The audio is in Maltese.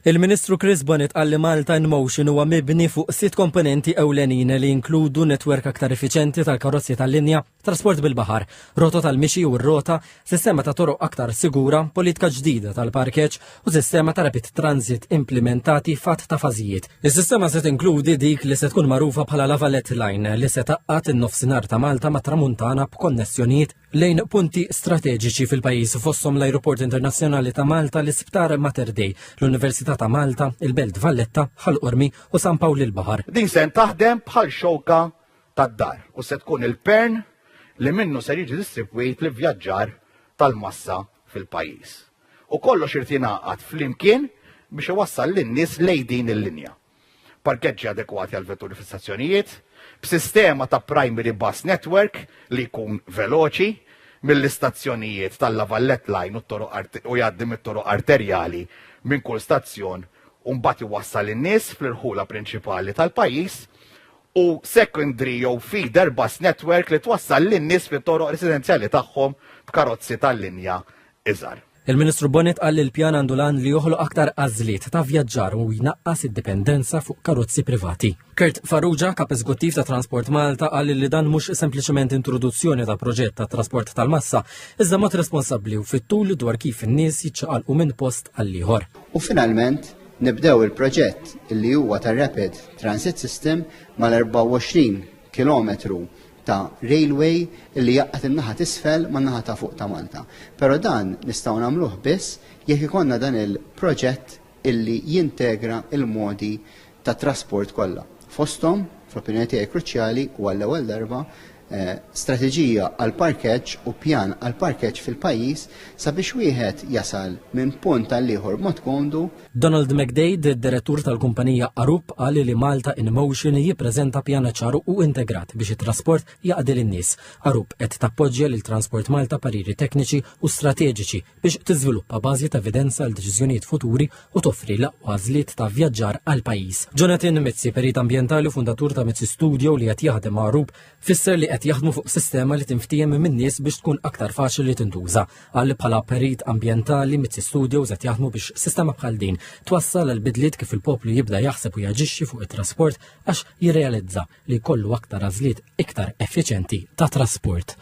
Il-Ministru Chris Bonnet qal li Malta in Motion huwa mibni fuq 6 komponenti ewlenin li jinkludu netwerk aktar effiċjenti tal-karozzi tal-linja, trasport bil-baħar, rotot tal-mixi u r-rota, sistema ta' toroq aktar sigura, politika ġdida tal-parkeġġ u sistema ta' rapid transit implementati fatt ta' fażijiet. Is-sistema se tinkludi dik li se tkun magħrufa bħala La Valette Line li se taqqat in-nofsinhar ta' Malta ma' Tramuntana b'konnessjonijiet lejn punti strateġiċi fil-pajjiż fosthom l-Ajruport Internazzjonali ta' Malta, l-Isptar Mater Dei, l-Università ta' Malta, il-Belt Valletta, Ħall-Qormi u San Pawl il-Baħar. Din se taħdem bħal xewka tad-dar u se tkun il-pern li minnu se jiġi distribwit li vjaġġar tal-massa fil-pajjiż. U kollox irid jingħaqad flimkien biex iwassal lin-nies lejn din il-linja. Parkeġġi adekwati għal vetturi fis-stazzjonijiet, b'sistema ta' primary bus network li jkun veloċi mill-istazzjonijiet tal-La Valette Line u jgħaddi mit-toroq arterjali minn kull stazzjon u mbagħad iwassal in-nies fl-irħula prinċipali tal-pajjiż u secondary jew feeder bus network li twassal lin-nies fit-toroq residenzjali tagħhom b'karozzi tal-linja iżgħar. Il-Ministru Bonnet qal li l-pjan għandu lan li joħloq aktar għażliet ta' vjaġġar u jnaqqas id-dipendenza fuq karozzi privati. Kurt Farrugia, kap eżekuttiv ta' Transport Malta, qal li dan mhux sempliċement introduzzjoni ta' proġett ta' trasport tal-massa, iżda mod responsabbli u fit-tul dwar kif in-nies jiċċaqalqu minn post għal ieħor. U finalment nibdew il-proġett li huwa ta' Rapid Transit System mal-24 kilometru ta' railway li jaqqat in-naħa t'isfel man-naħa ta' fuq ta' Malta. Però dan nistgħu nagħmluh biss jekk ikollna dan il-proġett illi jintegra il-modi ta' trasport kollha. Fosthom, fl-opinjoni tiegħi kruċjali u għall-ewwel darba strateġija għal parkeġġ u pjan għal parkeġġ fil-pajjiż sabiex wieħed jasal minn punt għal ieħor b'mod komdu. Donald McDade, id-direttur tal-kumpanija Arup, qal li Malta in Motion jippreżenta pjan ċaru u integrat biex it-trasport jaqdi lin-nies. Arup qed tappoġġja lil Transport Malta pariri tekniċi u strateġiċi biex tiżviluppa bażi ta' evidenza għal deċiżjonijiet futuri u toffri l-aqwa għażliet ta' vjaġġar għal pajjiż. Jonathan Mizzi, perit ambjentali u fundatur ta' Mizzi Studio li qed jaħdem ma' Arup, fisser li qed jaħdmu fuq sistema li tinftiem minn nies biex tkun aktar faċli tintuża. Għal bħala perit ambjentali Mizzi Studios qed jaħdmu biex sistema bħal din twassal għal bidliet kif il-poplu jibda jaħseb u jaġixxi fuq it-trasport għax jirrealizza li jkollu aktar għażliet iktar effiċjenti ta' trasport.